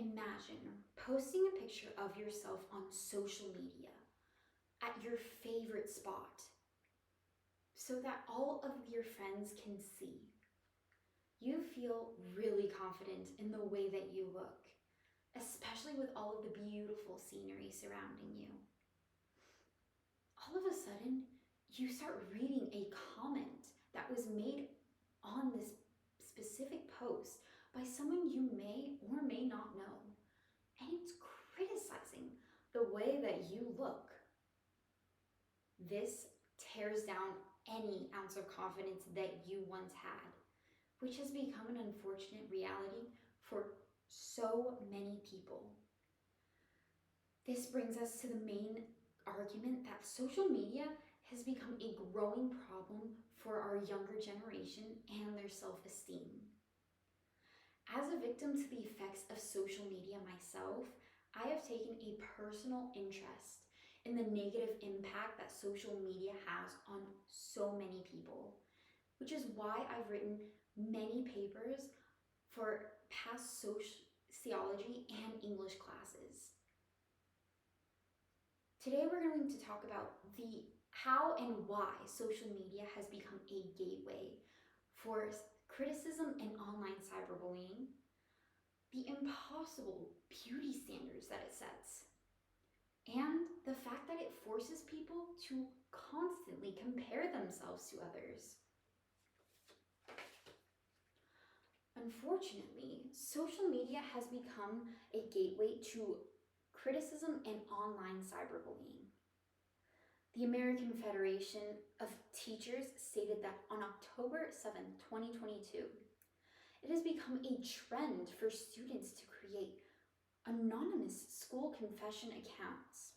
Imagine posting a picture of yourself on social media at your favorite spot so that all of your friends can see. You feel really confident in the way that you look, especially with all of the beautiful scenery surrounding you. All of a sudden, you start reading a comment that was made on this specific post by someone you may or may not know, and it's criticizing the way that you look. This tears down any ounce of confidence that you once had, which has become an unfortunate reality for so many people. This brings us to the main argument that social media has become a growing problem for our younger generation and their self-esteem. As a victim to the effects of social media myself, I have taken a personal interest in the negative impact that social media has on so many people, which is why I've written many papers for past sociology and English classes. Today we're going to talk about the how and why social media has become a gateway for criticism and online cyberbullying, the impossible beauty standards that it sets, and the fact that it forces people to constantly compare themselves to others. Unfortunately, social media has become a gateway to criticism and online cyberbullying. The American Federation of Teachers stated that on October 7, 2022, it has become a trend for students to create anonymous school confession accounts.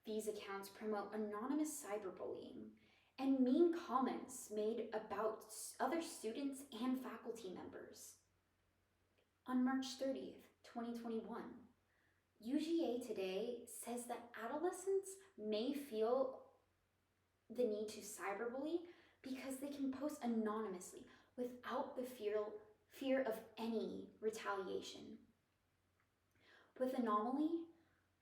These accounts promote anonymous cyberbullying and mean comments made about other students and faculty members. On March 30th, 2021, UGA Today says that adolescents may feel the need to cyberbully because they can post anonymously without the fear of any retaliation. With anomaly,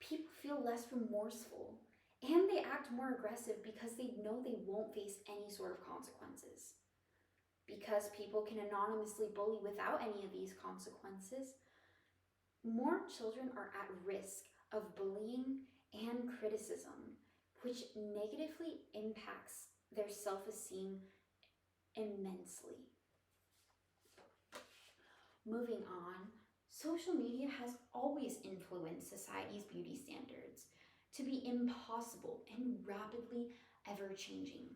people feel less remorseful and they act more aggressive because they know they won't face any sort of consequences. Because people can anonymously bully without any of these consequences, more children are at risk of bullying and criticism, which negatively impacts their self-esteem immensely. Moving on, social media has always influenced society's beauty standards to be impossible and rapidly ever-changing.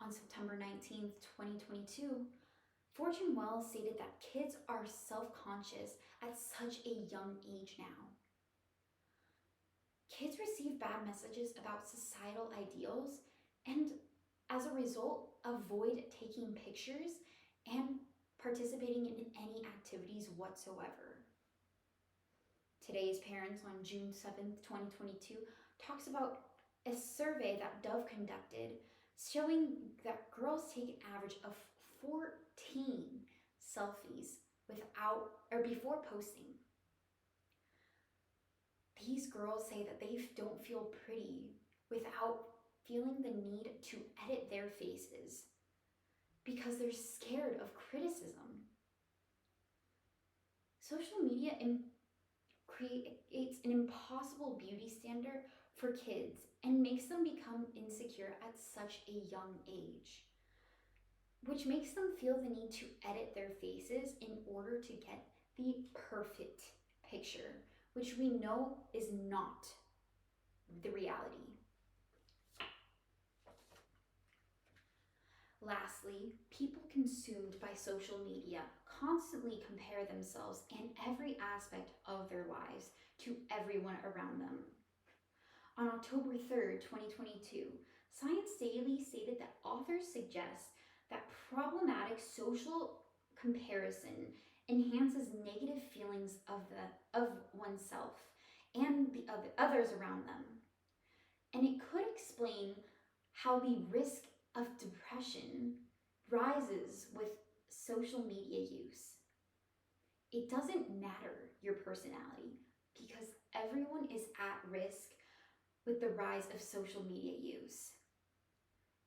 On September 19th, 2022, Fortune Wells stated that kids are self-conscious at such a young age now. Kids receive bad messages about societal ideals and, as a result, avoid taking pictures and participating in any activities whatsoever. Today's Parents on June 7th, 2022 talks about a survey that Dove conducted showing that girls take an average of 14 selfies before posting. These girls say that they don't feel pretty without feeling the need to edit their faces because they're scared of criticism. Social media creates an impossible beauty standard for kids and makes them become insecure at such a young age, which makes them feel the need to edit their faces in order to get the perfect picture, which we know is not the reality. Lastly, people consumed by social media constantly compare themselves in every aspect of their lives to everyone around them. On October 3rd, 2022, Science Daily stated that authors suggest that problematic social comparison enhances negative feelings of oneself and the others around them. And it could explain how the risk of depression rises with social media use. it doesn't matter your personality because everyone is at risk with the rise of social media use.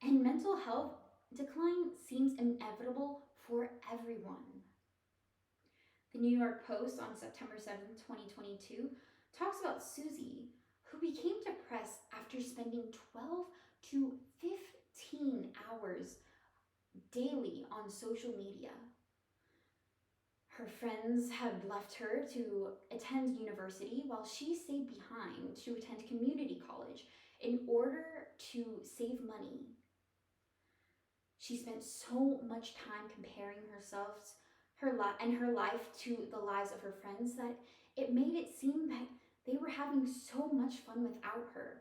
And mental health decline seems inevitable for everyone. The New York Post on September 7th, 2022, talks about Susie, who became depressed after spending 12 to 15 hours daily on social media. Her friends had left her to attend university while she stayed behind to attend community college in order to save money. She spent so much time comparing herself and her life to the lives of her friends that it made it seem that they were having so much fun without her,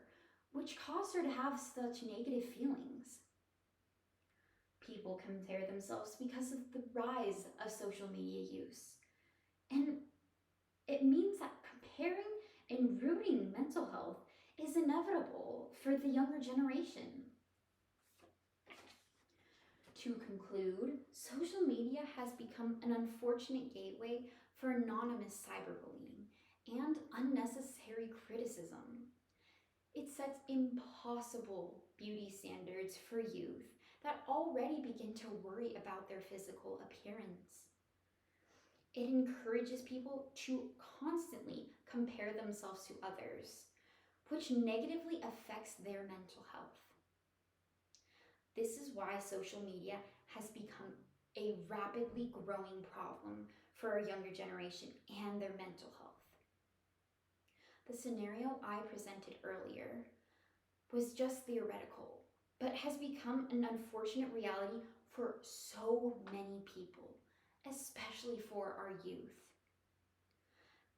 which caused her to have such negative feelings. People compare themselves because of the rise of social media use. And it means that comparing and ruining mental health is inevitable for the younger generation. To conclude, social media has become an unfortunate gateway for anonymous cyberbullying and unnecessary criticism. It sets impossible beauty standards for youth that already begin to worry about their physical appearance. It encourages people to constantly compare themselves to others, which negatively affects their mental health. This is why social media has become a rapidly growing problem for our younger generation and their mental health. The scenario I presented earlier was just theoretical, but has become an unfortunate reality for so many people, especially for our youth.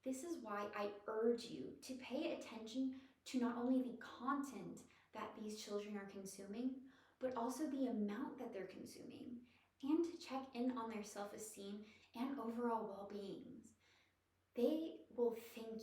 This is why I urge you to pay attention to not only the content that these children are consuming, but also the amount that they're consuming, and to check in on their self-esteem and overall well-being. They will thank